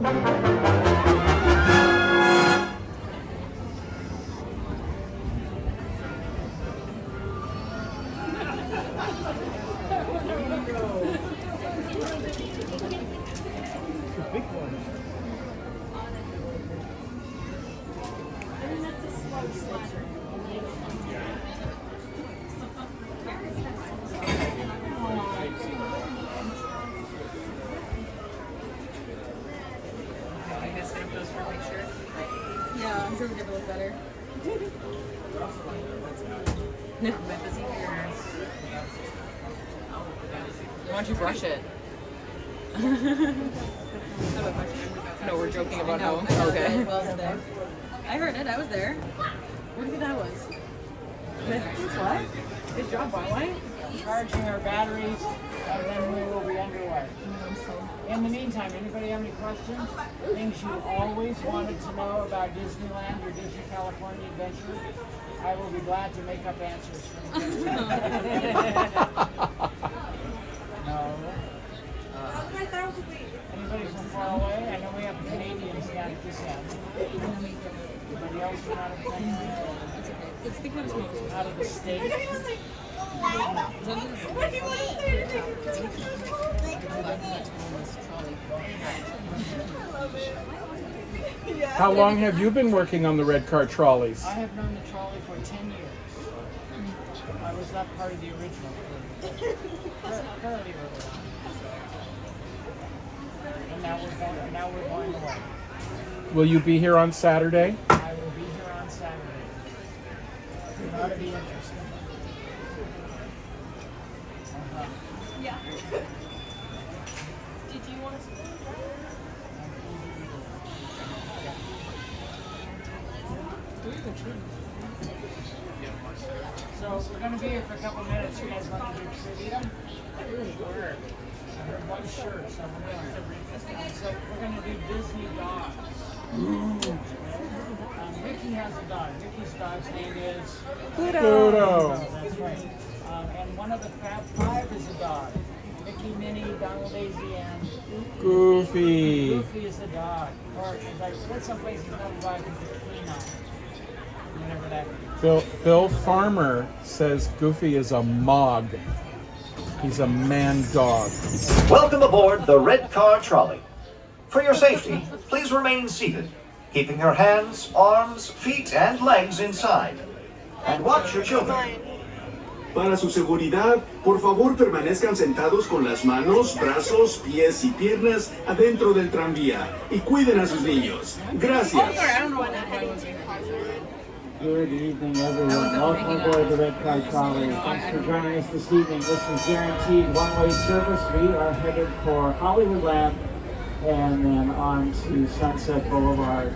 Yeah, I'm sure we could look better. Why don't you brush it? No, we're joking about how. Okay. I heard it. I was there. Where do you think that was? What? Good job, by the way. Charging our batteries, and then we will be underway. In the meantime, anybody have any questions? Things you always wanted to know about Disneyland, your Disney California adventure? I will be glad to make up answers for you. No. Anybody from far away? I know we have Canadians down at this end. Anybody else from out of the country? Let's think of smoke. Out of the state? How long have you been working on the Red Car Trolleys? I have known the trolley for 10 years. I was not part of the original crew. Fairly early on. And now we're going away. Will you be here on Saturday? I will be here on Saturday. It ought to be interesting. Yeah. Did you want to split it? So we're going to be here for a couple minutes. You guys want to do trivia? Sure. Sure. So we're going to do Disney dogs. Mickey has a dog. Mickey's dog's name is Pluto. That's right. And one of the Fab Five is a dog. Mickey, Minnie, Donald, Daisy, and Goofy. Goofy is a dog. Or as I read someplace, he's not a dog, he's a canine. Whatever that means. Bill Farmer says Goofy is a mog. He's a man dog. Welcome aboard the Red Car Trolley. For your safety, please remain seated, keeping your hands, arms, feet, and legs inside. And watch your children. Para su seguridad, por favor permanezcan sentados con las manos, brazos, pies y piernas adentro del tranvía y cuiden a sus niños. Gracias. Good evening, everyone. Welcome aboard the Red Car Trolley. Thanks for joining us this evening. This is guaranteed one-way service. We are headed for Hollywoodland and then on to Sunset Boulevard.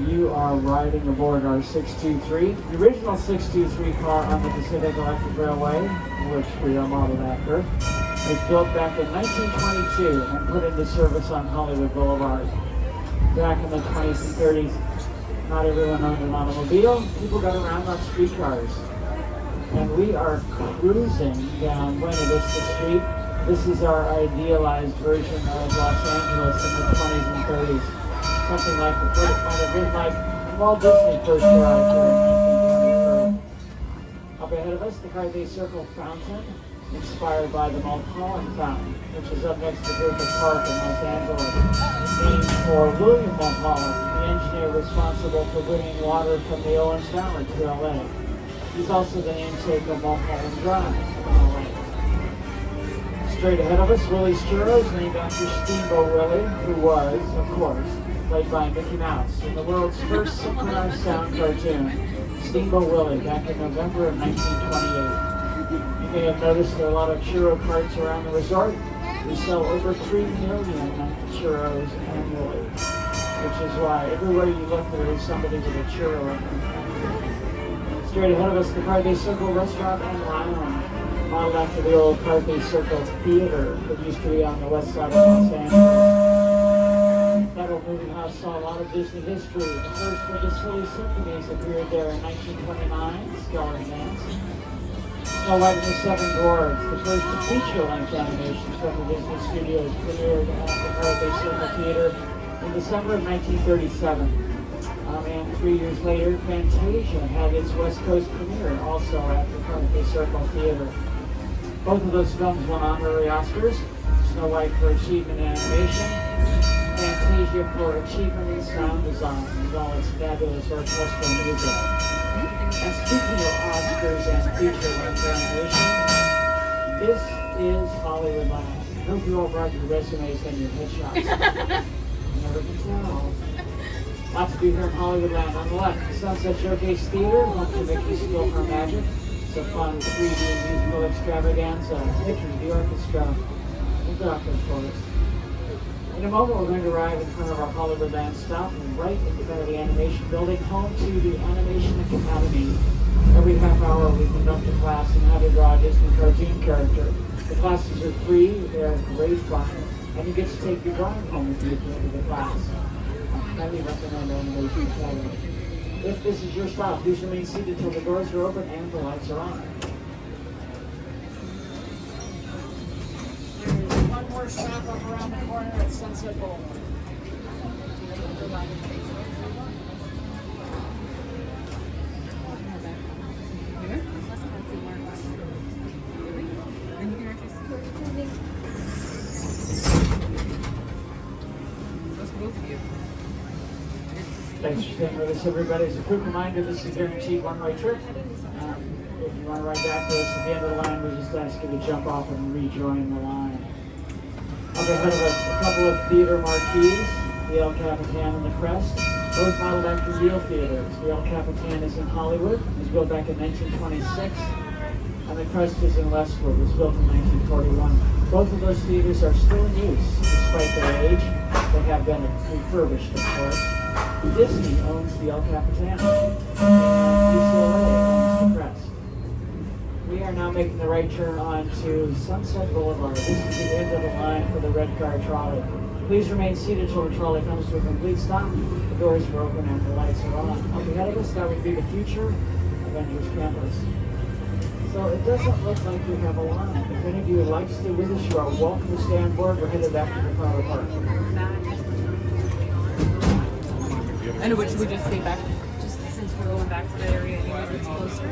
You are riding aboard our 623, the original 623 car on the Pacific Electric Railway, which we are modeled after. It was built back in 1922 and put into service on Hollywood Boulevard. Back in the 20s and 30s, not everyone owned an automobile. People got around on streetcars. And we are cruising down Buena Vista Street. This is our idealized version of Los Angeles in the 20s and 30s. Something like the first might have been like Walt Disney first arrived here in 1923. Up ahead of us, the Carthay Circle Fountain, inspired by the Mulholland Fountain, which is up next to Griffith Park in Los Angeles, named for William Mulholland, the engineer responsible for bringing water from the Owens Valley to LA. He's also the namesake of Mulholland Drive in LA. Straight ahead of us, Willie's Churros, named after Steamboat Willie, who was, of course, played by Mickey Mouse in the world's first synchronized sound cartoon, Steamboat Willie, back in November of 1928. You may have noticed there are a lot of churro carts around the resort. We sell over 3 million churros annually, which is why everywhere you look there is somebody with a churro in them. Straight ahead of us, the Carthay Circle Restaurant and Lounge, modeled after the old Carthay Circle Theater that used to be on the west side of Los Angeles. That old movie house saw a lot of Disney history. The first of the Silly Symphonies appeared there in 1929, starring Nance. Snow White and the Seven Dwarfs, the first feature-length animation from the Disney Studios, premiered at the Carthay Circle Theater in December of 1937. And 3 years later, Fantasia had its West Coast premiere also at the Carthay Circle Theater. Both of those films won honorary Oscars. Snow White for achievement in animation, Fantasia for achievement in sound design, with all its fabulous orchestral music. And speaking of Oscars and feature-length animation, this is Hollywoodland. I hope you all brought your resumes and your headshots. You never can tell. Lots to do here in Hollywoodland. On the left, the Sunset Showcase Theater, home to Mickey's Skill for Magic. It's a fun 3D musical extravaganza. Mickey, the orchestra, and Doc, of course. In a moment, we're going to arrive in front of our Hollywoodland stop, and right in front of the animation building, home to the Animation Academy. Every half hour, we conduct a class on how to draw a Disney cartoon character. The classes are free, they're great fun, and you get to take your drawing home with you at the end of the class. I highly recommend Animation Academy. If this is your stop, please remain seated until the doors are open and the lights are on. There's one more stop up around the corner at Sunset Boulevard. Thanks for staying with us, everybody. As a quick reminder, this is a guaranteed one-way trip. If you want to ride back with us at the end of the line, we just ask you to jump off and rejoin the line. Up ahead of us, a couple of theater marquees, the El Capitan and the Crest, both modeled after real theaters. The El Capitan is in Hollywood, it was built back in 1926, and the Crest is in Westwood, it was built in 1941. Both of those theaters are still in use, despite their age. They have been refurbished, of course. Disney owns the El Capitan, and UCLA owns the Crest. We are now making the right turn onto Sunset Boulevard. This is the end of the line for the Red Car Trolley. Please remain seated until the trolley comes to a complete stop. The doors are open and the lights are on. Up ahead of us, that would be the future Avengers Campus. So it doesn't look like we have a line. If any of you would like to stay with us, you are welcome to stay on board. We're headed back to the Flower Park. I know, but should we just stay back? Just since we're going back to the area anyway, it's closer.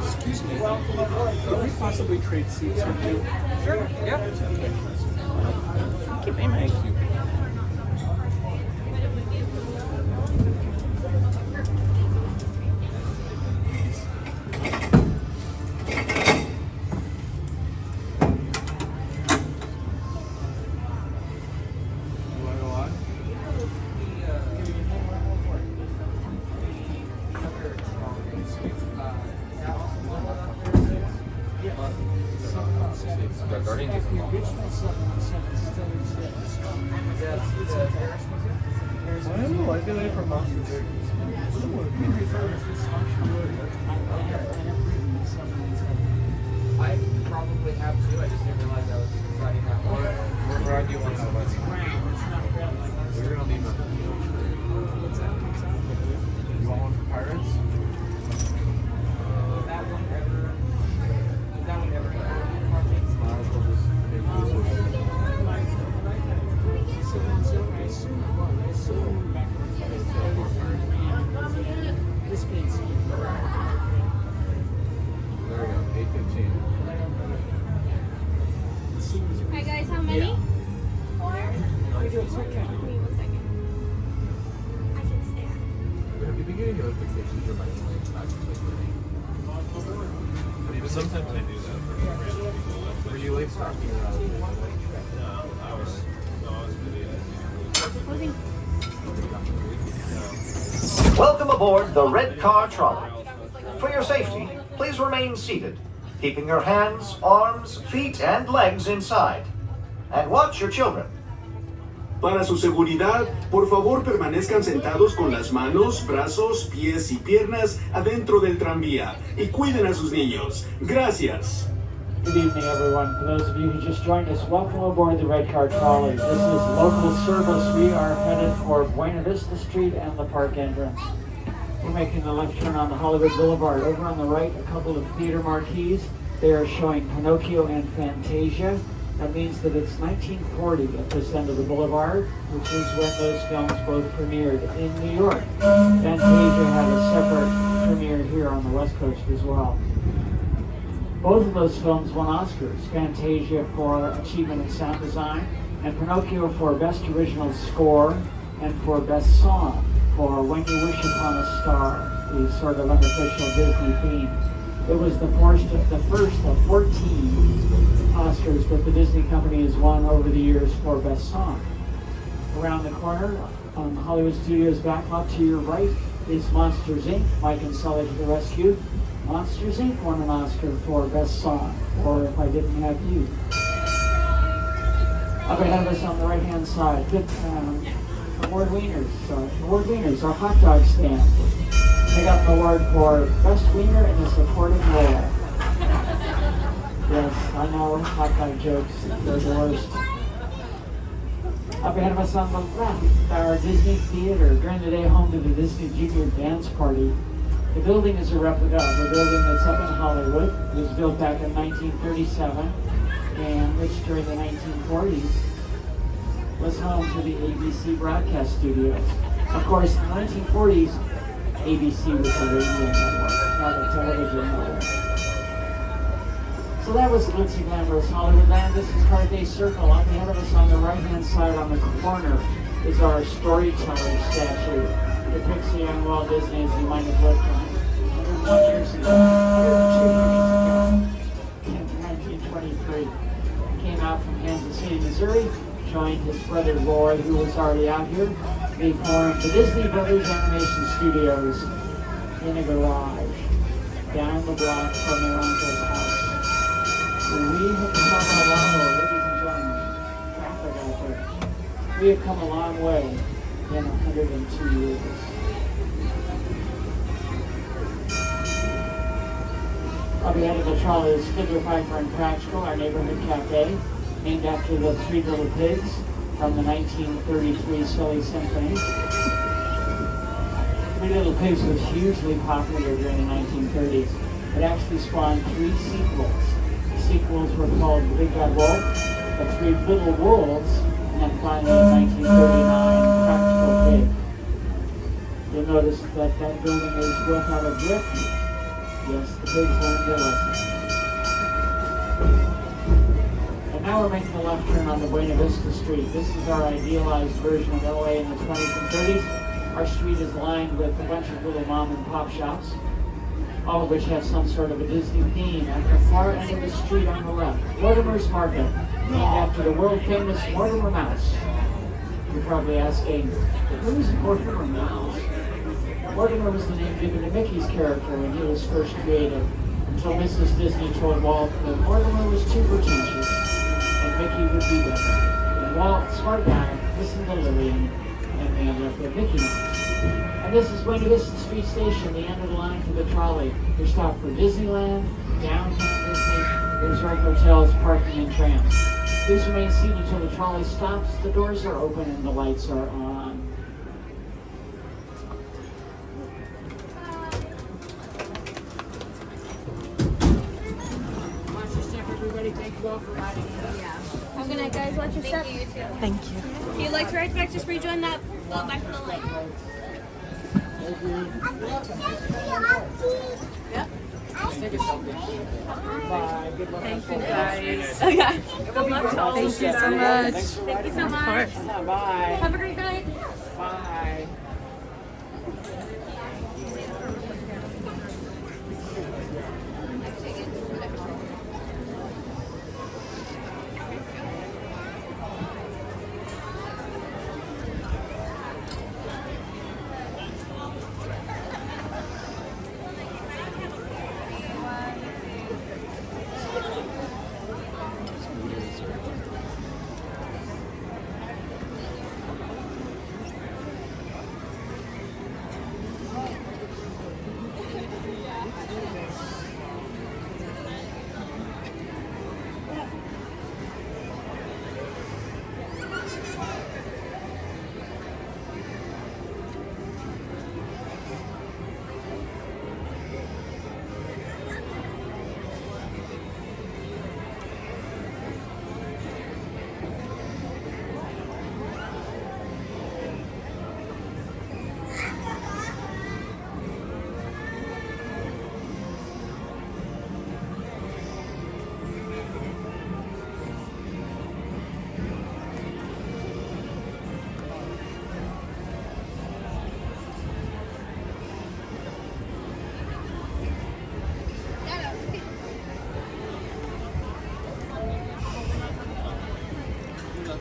Excuse me. Could we possibly trade seats with you? Sure. Yep. Thank you. I probably have too. I just didn't realize I was deciding that one. Where do you want to go? We're gonna leave them. You want one for Pirates? Is that one ever? Is that one ever? There we go, 8:15. Hi guys, how many? 4? Give me 1 second. I can stay. At the beginning of notifications, you're like, sometimes I do that. Were you like talking about? No, I was Closing. Welcome aboard the Red Car Trolley. For your safety, please remain seated, keeping your hands, arms, feet, and legs inside. And watch your children. Para su seguridad, por favor permanezcan sentados con las manos, brazos, pies y piernas adentro del tranvía y cuiden a sus niños. Gracias. Good evening, everyone. For those of you who just joined us, welcome aboard the Red Car Trolley. This is local service. We are headed for Buena Vista Street and the park entrance. We're making a left turn on the Hollywood Boulevard. Over on the right, a couple of theater marquees. They are showing Pinocchio and Fantasia. That means that it's 1940 at this end of the boulevard, which is when those films both premiered in New York. Fantasia had a separate premiere here on the West Coast as well. Both of those films won Oscars. Fantasia for Achievement in Sound Design, and Pinocchio for Best Original Score and for Best Song for When You Wish Upon a Star, the sort of unofficial Disney theme. It was the first of 14 Oscars that the Disney company has won over the years for Best Song. Around the corner on Hollywood Studios backlot to your right is Monsters, Inc. Mike and Sully to the rescue. Monsters, Inc. won an Oscar for Best Song, or If I Didn't Have You. Up ahead of us on the right-hand side, Award Wieners, our hot dog stand. They got an award for Best Wiener in a Supporting Role. Yes, I know, hot dog jokes, they're the worst. Up ahead of us on the left, our Disney Theater, during the day home to the Disney Junior Dance Party. The building is a replica of a building that's up in Hollywood. It was built back in 1937, and which during the 1940s was home to the ABC broadcast studios. Of course, in the 1940s, ABC was the radio network, not the television network. So that was glitzy glamorous Hollywoodland. This is Carthay Circle. Up ahead of us on the right-hand side on the corner is our storyteller statue. It depicts the young Walt Disney as he might have lived 101 years ago, 102 years ago, in 1923. He came out from Kansas City, Missouri, joined his brother Roy, who was already out here. They formed the Disney Brothers Animation Studios in a garage down the block from their uncle's house. We have come a long way, ladies and gentlemen, traffic out there. We have come a long way in 102 years. I'll be headed to Charlie's Fiddler, Piper, and Practical, our neighborhood cafe, named after the Three Little Pigs from the 1933 Silly Symphony. Three Little Pigs was hugely popular during the 1930s. It actually spawned 3 sequels. The sequels were called The Big Bad Wolf, The Three Little Wolves, and then finally in 1939, Practical Pig. You'll notice that that building is built out of brick. Yes, the pigs learned their lesson. And now we're making a left turn on the Buena Vista Street. This is our idealized version of LA in the 20s and 30s. Our street is lined with a bunch of little mom and pop shops, all of which have some sort of a Disney theme. At the far end of the street on the left, Mortimer's Market, named after the world-famous Mortimer Mouse. You're probably asking, who is Mortimer Mouse? Mortimer was the name given to Mickey's character when he was first created, until Mrs. Disney told Walt that Mortimer was too pretentious, and Mickey would be better. And Walt, smart guy, listened to Lillian, and they ended up with Mickey Mouse. And this is Buena Vista Street Station, the end of the line for the trolley. Your stop for Disneyland, downtown Disney, resort hotels, parking, and trams. Please remain seated until the trolley stops, the doors are open, and the lights are on. Thank you all for riding. Yeah. Have a good night, guys. Watch your step. Thank you, you too. Thank you. If you'd like to ride back, just rejoin that. Go back to the lake. Yep. Take a selfie. Bye. Good luck. Thank you guys. Okay. Good luck to all. Thank you so much. Thank you so much. Bye. Have a great night. Bye.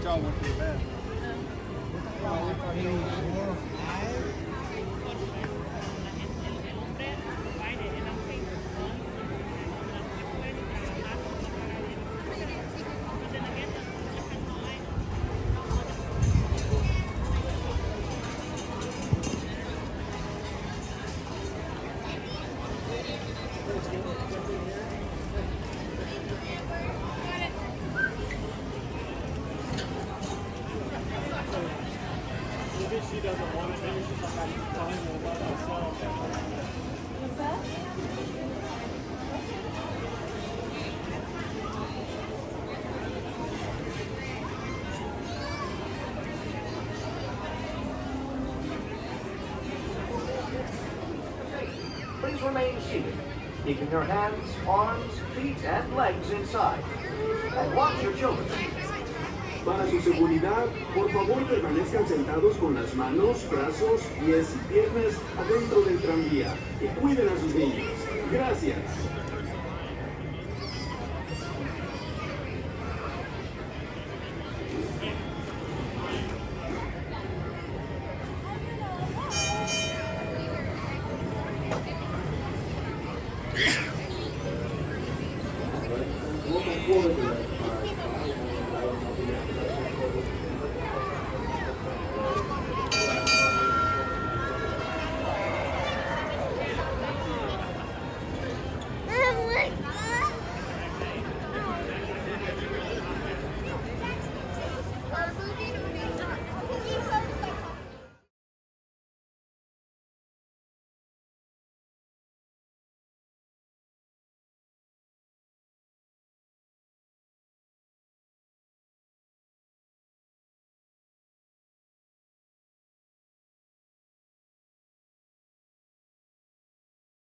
y'all went to the bathroom. Maybe she doesn't want it. Maybe she's not telling me about herself. What's that? Please remain seated, keeping your hands, arms, feet, and legs inside. And watch your children. Para su seguridad, por favor permanezcan sentados con las manos, brazos, pies y piernas adentro del tranvía y cuiden a sus niños. Gracias. Looking forward to it.